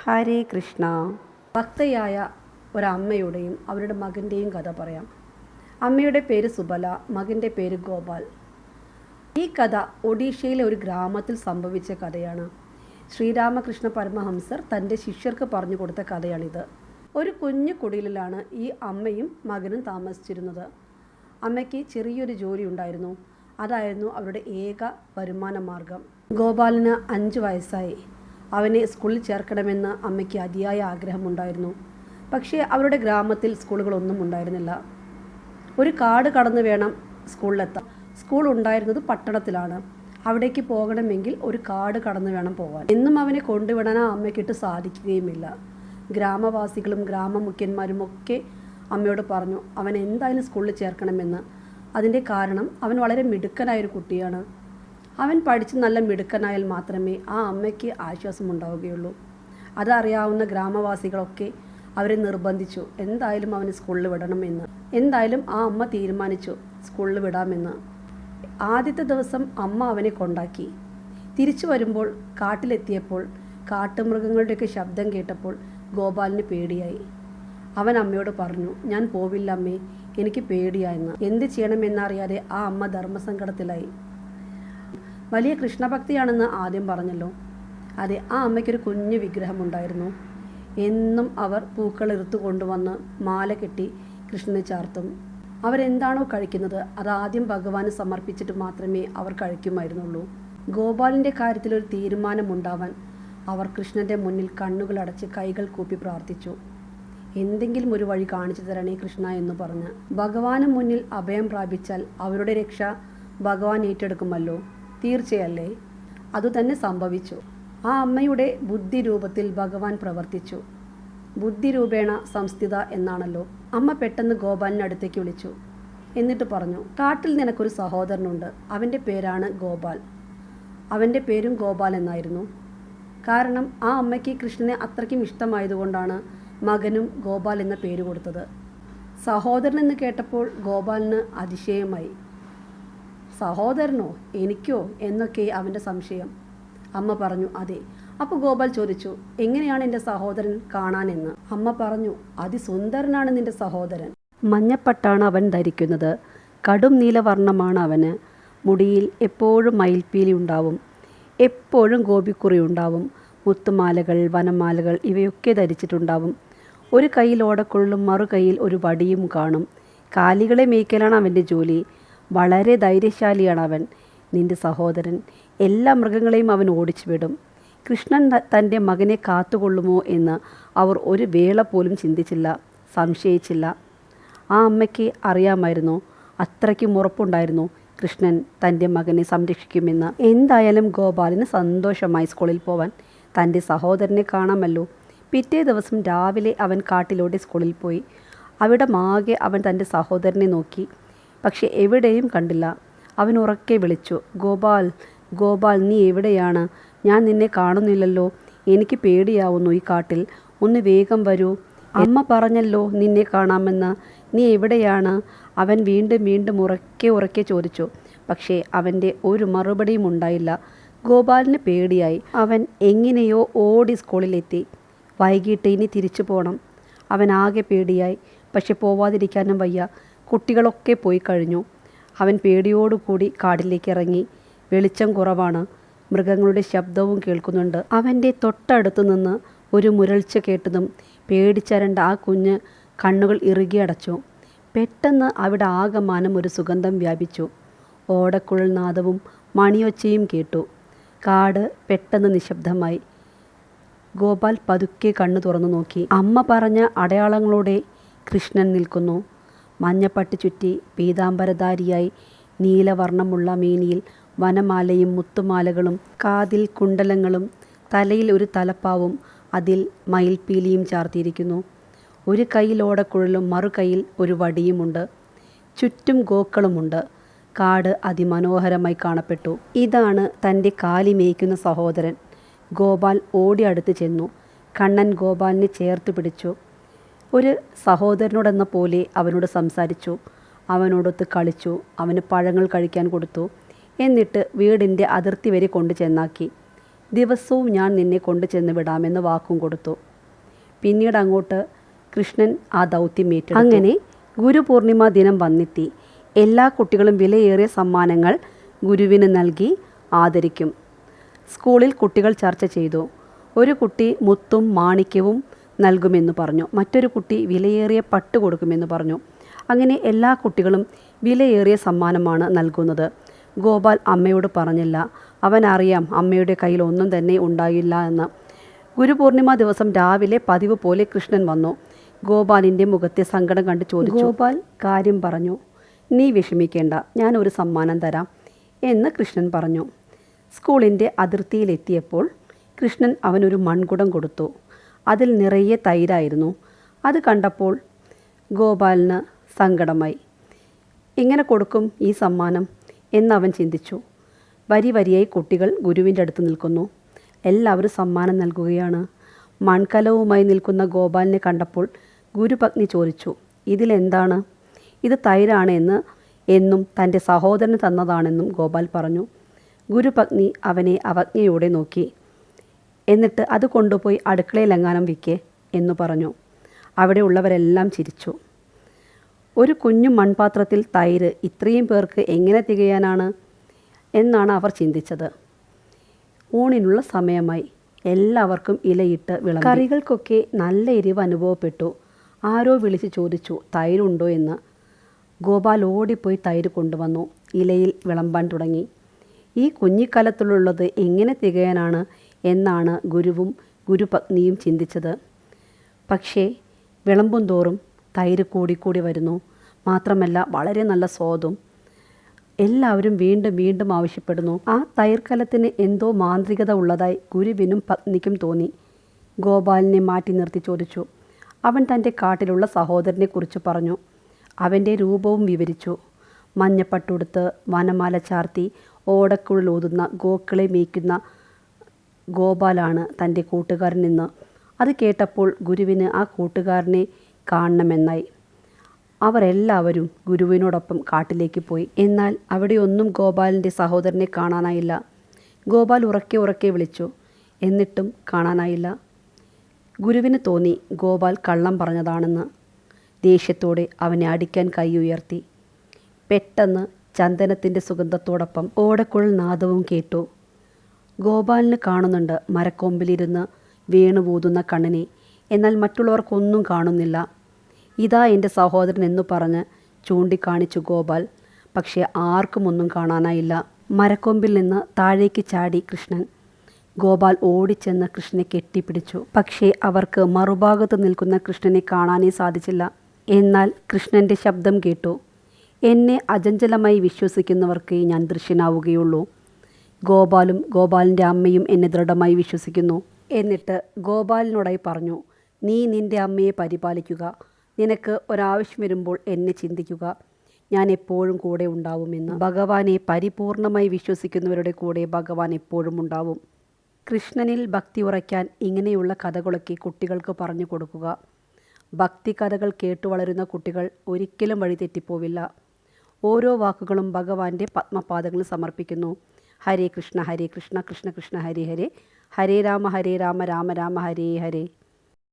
ഹരേ കൃഷ്ണ. ഭക്തയായ ഒരമ്മയുടെയും അവരുടെ മകൻ്റെയും കഥ പറയാം. അമ്മയുടെ പേര് സുബല, മകൻ്റെ പേര് ഗോപാൽ. ഈ കഥ ഒഡീഷയിലെ ഒരു ഗ്രാമത്തിൽ സംഭവിച്ച കഥയാണ്. ശ്രീരാമകൃഷ്ണ പരമഹംസർ തൻ്റെ ശിഷ്യർക്ക് പറഞ്ഞു കൊടുത്ത കഥയാണിത്. ഒരു കുഞ്ഞു കുടിലിലാണ് ഈ അമ്മയും മകനും താമസിച്ചിരുന്നത്. അമ്മയ്ക്ക് ചെറിയൊരു ജോലി ഉണ്ടായിരുന്നു. അതായിരുന്നു അവരുടെ ഏക വരുമാന മാർഗം. ഗോപാലിന് 5 വയസ്സായി. അവനെ സ്കൂളിൽ ചേർക്കണമെന്ന് അമ്മയ്ക്ക് അതിയായ ആഗ്രഹമുണ്ടായിരുന്നു. പക്ഷേ അവരുടെ ഗ്രാമത്തിൽ സ്കൂളുകളൊന്നും ഉണ്ടായിരുന്നില്ല. ഒരു കാട് കടന്ന് വേണം സ്കൂളിലെത്താൻ. സ്കൂൾ ഉണ്ടായിരുന്നത് പട്ടണത്തിലാണ്. അവിടേക്ക് പോകണമെങ്കിൽ ഒരു കാട് കടന്ന് വേണം പോകാൻ. എന്നും അവനെ കൊണ്ടുവിടാൻ ആ അമ്മയ്ക്കിട്ട് സാധിക്കുകയുമില്ല. ഗ്രാമവാസികളും ഗ്രാമമുഖ്യന്മാരും ഒക്കെ അമ്മയോട് പറഞ്ഞു അവൻ എന്തായാലും സ്കൂളിൽ ചേർക്കണമെന്ന്. അതിൻ്റെ കാരണം അവൻ വളരെ മിടുക്കനായൊരു കുട്ടിയാണ്. അവൻ പഠിച്ച് നല്ല മിടുക്കനായാൽ മാത്രമേ ആ അമ്മയ്ക്ക് ആശ്വാസമുണ്ടാവുകയുള്ളൂ. അതറിയാവുന്ന ഗ്രാമവാസികളൊക്കെ അവരെ നിർബന്ധിച്ചു എന്തായാലും അവന് സ്കൂളിൽ വിടണമെന്ന്. എന്തായാലും ആ അമ്മ തീരുമാനിച്ചു സ്കൂളിൽ വിടാമെന്ന്. ആദ്യത്തെ ദിവസം അമ്മ അവനെ കൊണ്ടാക്കി. തിരിച്ചു വരുമ്പോൾ കാട്ടിലെത്തിയപ്പോൾ കാട്ടുമൃഗങ്ങളുടെയൊക്കെ ശബ്ദം കേട്ടപ്പോൾ ഗോപാലിന് പേടിയായി. അവൻ അമ്മയോട് പറഞ്ഞു, ഞാൻ പോവില്ല അമ്മേ, എനിക്ക് പേടിയായെന്ന്. എന്ത് ചെയ്യണമെന്നറിയാതെ ആ അമ്മ ധർമ്മസങ്കടത്തിലായി. വലിയ കൃഷ്ണഭക്തിയാണെന്ന് ആദ്യം പറഞ്ഞല്ലോ. അതെ, ആ അമ്മയ്ക്കൊരു കുഞ്ഞു വിഗ്രഹമുണ്ടായിരുന്നു. എന്നും അവർ പൂക്കൾ ഇറുത്തു കൊണ്ടുവന്ന് മാല കെട്ടി കൃഷ്ണനെ ചാർത്തും. അവരെന്താണോ കഴിക്കുന്നത് അതാദ്യം ഭഗവാന് സമർപ്പിച്ചിട്ട് മാത്രമേ അവർ കഴിക്കുമായിരുന്നുള്ളൂ. ഗോപാലിൻ്റെ കാര്യത്തിലൊരു തീരുമാനമുണ്ടാവാൻ അവർ കൃഷ്ണൻ്റെ മുന്നിൽ കണ്ണുകളടച്ച് കൈകൾ കൂപ്പി പ്രാർത്ഥിച്ചു. എന്തെങ്കിലും ഒരു വഴി കാണിച്ചു തരണേ കൃഷ്ണ എന്ന് പറഞ്ഞ്. ഭഗവാന് മുന്നിൽ അഭയം പ്രാപിച്ചാൽ അവരുടെ രക്ഷ ഭഗവാൻ ഏറ്റെടുക്കുമല്ലോ. തീർച്ചയല്ലേ? അതുതന്നെ സംഭവിച്ചു. ആ അമ്മയുടെ ബുദ്ധി രൂപത്തിൽ ഭഗവാൻ പ്രവർത്തിച്ചു. ബുദ്ധി രൂപേണ സംസ്ഥിത എന്നാണല്ലോ. അമ്മ പെട്ടെന്ന് ഗോപാലിനെ അടുത്തേക്ക് വിളിച്ചു. എന്നിട്ട് പറഞ്ഞു, കാട്ടിൽ നിനക്കൊരു സഹോദരനുണ്ട്. അവൻ്റെ പേരാണ് ഗോപാൽ. അവൻ്റെ പേരും ഗോപാൽ എന്നായിരുന്നു. കാരണം ആ അമ്മയ്ക്ക് കൃഷ്ണനെ അത്രയ്ക്കും ഇഷ്ടമായതുകൊണ്ടാണ് മകനും ഗോപാൽ എന്ന പേര് കൊടുത്തത്. സഹോദരൻ എന്ന് കേട്ടപ്പോൾ ഗോപാലിന് അതിശയമായി. സഹോദരനോ, എനിക്കോ എന്നൊക്കെ അവൻ്റെ സംശയം. അമ്മ പറഞ്ഞു, അതെ. അപ്പോൾ ഗോപാൽ ചോദിച്ചു, എങ്ങനെയാണ് എൻ്റെ സഹോദരൻ കാണാനെന്ന്. അമ്മ പറഞ്ഞു, അതിസുന്ദരനാണ് നിൻ്റെ സഹോദരൻ. മഞ്ഞപ്പട്ടാണ് അവൻ ധരിക്കുന്നത്. കടും നീലവർണ്ണമാണ് അവന്. മുടിയിൽ എപ്പോഴും മയിൽപ്പീലി ഉണ്ടാവും. എപ്പോഴും ഗോപിക്കുറി ഉണ്ടാവും. മുത്തുമാലകൾ, വനമാലകൾ ഇവയൊക്കെ ധരിച്ചിട്ടുണ്ടാവും. ഒരു കയ്യിൽ ഓടക്കുഴലും മറു കയ്യിൽ ഒരു വടിയും കാണും. കാലികളെ മേയ്ക്കലാണ് അവൻ്റെ ജോലി. വളരെ ധൈര്യശാലിയാണ് അവൻ. നിൻ്റെ സഹോദരൻ എല്ലാ മൃഗങ്ങളെയും അവൻ ഓടിച്ചു വിടും. കൃഷ്ണൻ തൻ്റെ മകനെ കാത്തുകൊള്ളുമോ എന്ന് അവർ ഒരു വേള പോലും ചിന്തിച്ചില്ല, സംശയിച്ചില്ല. ആ അമ്മയ്ക്ക് അറിയാമായിരുന്നു, അത്രയ്ക്കും ഉറപ്പുണ്ടായിരുന്നു കൃഷ്ണൻ തൻ്റെ മകനെ സംരക്ഷിക്കുമെന്ന്. എന്തായാലും ഗോപാലിന് സന്തോഷമായി സ്കൂളിൽ പോവാൻ. തൻ്റെ സഹോദരനെ കാണാമല്ലോ. പിറ്റേ ദിവസം രാവിലെ അവൻ കാട്ടിലൂടെ സ്കൂളിൽ പോയി. അവിടമാകെ അവൻ തൻ്റെ സഹോദരനെ നോക്കി. പക്ഷെ എവിടെയും കണ്ടില്ല. അവൻ ഉറക്കെ വിളിച്ചു, ഗോപാൽ, ഗോപാൽ, നീ എവിടെയാണ്? ഞാൻ നിന്നെ കാണുന്നില്ലല്ലോ. എനിക്ക് പേടിയാവുന്നു ഈ കാട്ടിൽ. ഒന്ന് വേഗം വരൂ. അമ്മ പറഞ്ഞല്ലോ നിന്നെ കാണാമെന്ന്. നീ എവിടെയാണ്? അവൻ വീണ്ടും വീണ്ടും ഉറക്കെ ചോദിച്ചു. പക്ഷേ അവൻ്റെ ഒരു മറുപടിയും ഉണ്ടായില്ല. ഗോപാലിന് പേടിയായി. അവൻ എങ്ങനെയോ ഓടി സ്കൂളിലെത്തി. വൈകിട്ട് ഇനി തിരിച്ചു പോകണം. അവൻ ആകെ പേടിയായി. പക്ഷെ പോവാതിരിക്കാനും വയ്യ. കുട്ടികളൊക്കെ പോയി കഴിഞ്ഞു. അവൻ പേടിയോടുകൂടി കാടിലേക്ക് ഇറങ്ങി. വെളിച്ചം കുറവാണ്. മൃഗങ്ങളുടെ ശബ്ദവും കേൾക്കുന്നുണ്ട്. അവൻ്റെ തൊട്ടടുത്തു നിന്ന് ഒരു മുരൾച്ച കേട്ടതും പേടിച്ചരണ്ട ആ കുഞ്ഞ് കണ്ണുകൾ ഇറുകി അടച്ചു. പെട്ടെന്ന് അവിടെ ആകമാനം ഒരു സുഗന്ധം വ്യാപിച്ചു. ഓടക്കുഴൽ നാദവും മണിയൊച്ചയും കേട്ടു. കാട് പെട്ടെന്ന് നിശബ്ദമായി. ഗോപാൽ പതുക്കെ കണ്ണു തുറന്നു നോക്കി. അമ്മ പറഞ്ഞ അടയാളങ്ങളോടെ കൃഷ്ണൻ നിൽക്കുന്നു. മഞ്ഞപ്പട്ട് ചുറ്റി പീതാംബരധാരിയായി, നീലവർണ്ണമുള്ള മേനിയിൽ വനമാലയും മുത്തുമാലകളും, കാതിൽ കുണ്ടലങ്ങളും, തലയിൽ ഒരു തലപ്പാവും അതിൽ മയിൽപ്പീലിയും ചാർത്തിയിരിക്കുന്നു. ഒരു കയ്യിൽ ഓടക്കുഴലും മറു കയ്യിൽ ഒരു വടിയുമുണ്ട്. ചുറ്റും ഗോക്കളുമുണ്ട്. കാട് അതിമനോഹരമായി കാണപ്പെട്ടു. ഇതാണ് തൻ്റെ കാലി മേയ്ക്കുന്ന സഹോദരൻ. ഗോപാൽ ഓടി അടുത്ത് ചെന്നു. കണ്ണൻ ഗോപാലിനെ ചേർത്ത് പിടിച്ചു. ഒരു സഹോദരനോടെന്ന പോലെ അവനോട് സംസാരിച്ചു. അവനോടൊത്ത് കളിച്ചു. അവന് പഴങ്ങൾ കഴിക്കാൻ കൊടുത്തു. എന്നിട്ട് വീടിൻ്റെ അതിർത്തി വരെ കൊണ്ടു ചെന്നാക്കി. ദിവസവും ഞാൻ നിന്നെ കൊണ്ടു ചെന്ന് വിടാമെന്ന് വാക്കും കൊടുത്തു. പിന്നീട് അങ്ങോട്ട് കൃഷ്ണൻ ആ ദൗത്യം ഏറ്റെടുത്തു. അങ്ങനെ ഗുരുപൂർണിമ ദിനം വന്നെത്തി. എല്ലാ കുട്ടികളും വിലയേറിയ സമ്മാനങ്ങൾ ഗുരുവിന് നൽകി ആദരിക്കും. സ്കൂളിൽ കുട്ടികൾ ചർച്ച ചെയ്തു. ഒരു കുട്ടി മുത്തും മാണിക്യവും നൽകുമെന്ന് പറഞ്ഞു. മറ്റൊരു കുട്ടി വിലയേറിയ പട്ട് കൊടുക്കുമെന്ന് പറഞ്ഞു. അങ്ങനെ എല്ലാ കുട്ടികളും വിലയേറിയ സമ്മാനമാണ് നൽകുന്നത്. ഗോപാൽ അമ്മയോട് പറഞ്ഞില്ല. അവനറിയാം അമ്മയുടെ കയ്യിൽ ഒന്നും തന്നെ ഉണ്ടായില്ല എന്ന്. ഗുരുപൂർണിമ ദിവസം രാവിലെ പതിവ് പോലെ കൃഷ്ണൻ വന്നു. ഗോപാലിൻ്റെ മുഖത്തെ സങ്കടം കണ്ട് ചോദിച്ചു. ഗോപാൽ കാര്യം പറഞ്ഞു. നീ വിഷമിക്കേണ്ട, ഞാൻ ഒരു സമ്മാനം തരാം എന്ന് കൃഷ്ണൻ പറഞ്ഞു. സ്കൂളിൻ്റെ അതിർത്തിയിലെത്തിയപ്പോൾ കൃഷ്ണൻ അവനൊരു മൺകുടം കൊടുത്തു. അതിൽ നിറയെ തൈരായിരുന്നു. അത് കണ്ടപ്പോൾ ഗോപാലിന് സങ്കടമായി. എങ്ങനെ കൊടുക്കും ഈ സമ്മാനം എന്നവൻ ചിന്തിച്ചു. വരി വരിയായി കുട്ടികൾ ഗുരുവിൻ്റെ അടുത്ത് നിൽക്കുന്നു. എല്ലാവരും സമ്മാനം നൽകുകയാണ്. മൺകലവുമായി നിൽക്കുന്ന ഗോപാലിനെ കണ്ടപ്പോൾ ഗുരുപത്നി ചോദിച്ചു, ഇതിലെന്താണ്? ഇത് തൈരാണ് എന്നും തൻ്റെ സഹോദരന് തന്നതാണെന്നും ഗോപാൽ പറഞ്ഞു. ഗുരുപത്നി അവനെ അവജ്ഞയോടെ നോക്കി. എന്നിട്ട് അത് കൊണ്ടുപോയി അടുക്കളയിലെങ്ങാനും വിൽക്കേ എന്ന് പറഞ്ഞു. അവിടെയുള്ളവരെല്ലാം ചിരിച്ചു. ഒരു കുഞ്ഞു മൺപാത്രത്തിൽ തൈര് ഇത്രയും പേർക്ക് എങ്ങനെ തികയാനാണ് എന്നാണ് അവർ ചിന്തിച്ചത്. ഊണിനുള്ള സമയമായി. എല്ലാവർക്കും ഇലയിട്ട് വിളമ്പി. കറികൾക്കൊക്കെ നല്ല എരിവ് അനുഭവപ്പെട്ടു. ആരോ വിളിച്ച് ചോദിച്ചു, തൈരുണ്ടോ എന്ന്. ഗോപാൽ ഓടിപ്പോയി തൈര് കൊണ്ടുവന്നു. ഇലയിൽ വിളമ്പാൻ തുടങ്ങി. ഈ കുഞ്ഞിക്കലത്തിലുള്ളത് എങ്ങനെ തികയാനാണ് എന്നാണ് ഗുരുവും ഗുരുപത്നിയും ചിന്തിച്ചത്. പക്ഷേ വിളമ്പും തോറും തൈര് കൂടിക്കൂടി വരുന്നു. മാത്രമല്ല വളരെ നല്ല സ്വാദും. എല്ലാവരും വീണ്ടും വീണ്ടും ആവശ്യപ്പെടുന്നു. ആ തൈർക്കലത്തിന് എന്തോ മാന്ത്രികത ഉള്ളതായി ഗുരുവിനും പത്നിക്കും തോന്നി. ഗോപാലിനെ മാറ്റി നിർത്തി ചോദിച്ചു. അവൻ തൻ്റെ കാട്ടിലുള്ള സഹോദരനെക്കുറിച്ച് പറഞ്ഞു. അവൻ്റെ രൂപവും വിവരിച്ചു. മഞ്ഞപ്പട്ടുടുത്ത് വനമാല ചാർത്തി ഓടക്കുഴലൂതുന്ന ഗോക്കളെ മേയ്ക്കുന്ന ഗോപാലാണ് തൻ്റെ കൂട്ടുകാരനെന്ന്. അത് കേട്ടപ്പോൾ ഗുരുവിന് ആ കൂട്ടുകാരനെ കാണണമെന്നായി. അവരെല്ലാവരും ഗുരുവിനോടൊപ്പം കാട്ടിലേക്ക് പോയി. എന്നാൽ അവിടെയൊന്നും ഗോപാലിൻ്റെ സഹോദരനെ കാണാനായില്ല. ഗോപാൽ ഉറക്കെ ഉറക്കെ വിളിച്ചു. എന്നിട്ടും കാണാനായില്ല. ഗുരുവിന് തോന്നി ഗോപാൽ കള്ളം പറഞ്ഞതാണെന്ന്. ദേഷ്യത്തോടെ അവനെ അടിക്കാൻ കൈ ഉയർത്തി. പെട്ടെന്ന് ചന്ദനത്തിൻ്റെ സുഗന്ധത്തോടൊപ്പം ഓടക്കുഴൽ നാദവും കേട്ടു. ഗോപാലിന് കാണുന്നുണ്ട് മരക്കൊമ്പിലിരുന്ന് വീണുപൂതുന്ന കണ്ണനെ. എന്നാൽ മറ്റുള്ളവർക്കൊന്നും കാണുന്നില്ല. ഇതാ എൻ്റെ സഹോദരൻ എന്നു പറഞ്ഞ് ചൂണ്ടിക്കാണിച്ചു ഗോപാൽ. പക്ഷേ ആർക്കും ഒന്നും കാണാനായില്ല. മരക്കൊമ്പിൽ നിന്ന് താഴേക്ക് ചാടി കൃഷ്ണൻ. ഗോപാൽ ഓടിച്ചെന്ന് കൃഷ്ണനെ കെട്ടിപ്പിടിച്ചു. പക്ഷേ അവർക്ക് മറുഭാഗത്ത് നിൽക്കുന്ന കൃഷ്ണനെ കാണാനേ സാധിച്ചില്ല. എന്നാൽ കൃഷ്ണൻ്റെ ശബ്ദം കേട്ടു. എന്നെ അചഞ്ചലമായി വിശ്വസിക്കുന്നവർക്ക് ഞാൻ ദൃശ്യനാവുകയുള്ളൂ. ഗോപാലും ഗോപാലിൻ്റെ അമ്മയും എന്നെ ദൃഢമായി വിശ്വസിക്കുന്നു. എന്നിട്ട് ഗോപാലിനോടായി പറഞ്ഞു, നീ നിൻ്റെ അമ്മയെ പരിപാലിക്കുക. നിനക്ക് ഒരാവശ്യം വരുമ്പോൾ എന്നെ ചിന്തിക്കുക. ഞാൻ എപ്പോഴും കൂടെ ഉണ്ടാവുമെന്ന്. ഭഗവാനെ പരിപൂർണമായി വിശ്വസിക്കുന്നവരുടെ കൂടെ ഭഗവാൻ എപ്പോഴും ഉണ്ടാവും. കൃഷ്ണനിൽ ഭക്തി ഉറയ്ക്കാൻ ഇങ്ങനെയുള്ള കഥകളൊക്കെ കുട്ടികൾക്ക് പറഞ്ഞു കൊടുക്കുക. ഭക്തി കഥകൾ കേട്ടു വളരുന്ന കുട്ടികൾ ഒരിക്കലും വഴിതെറ്റിപ്പോവില്ല. ഓരോ വാക്കുകളും ഭഗവാന്റെ പത്മപാദങ്ങളിൽ സമർപ്പിക്കുന്നു. ഹരേ കൃഷ്ണ കൃഷ്ണ കൃഷ്ണ ഹരേ ഹരേ, ഹരേ രാമ രാമ രാമ ഹരേ ഹരേ.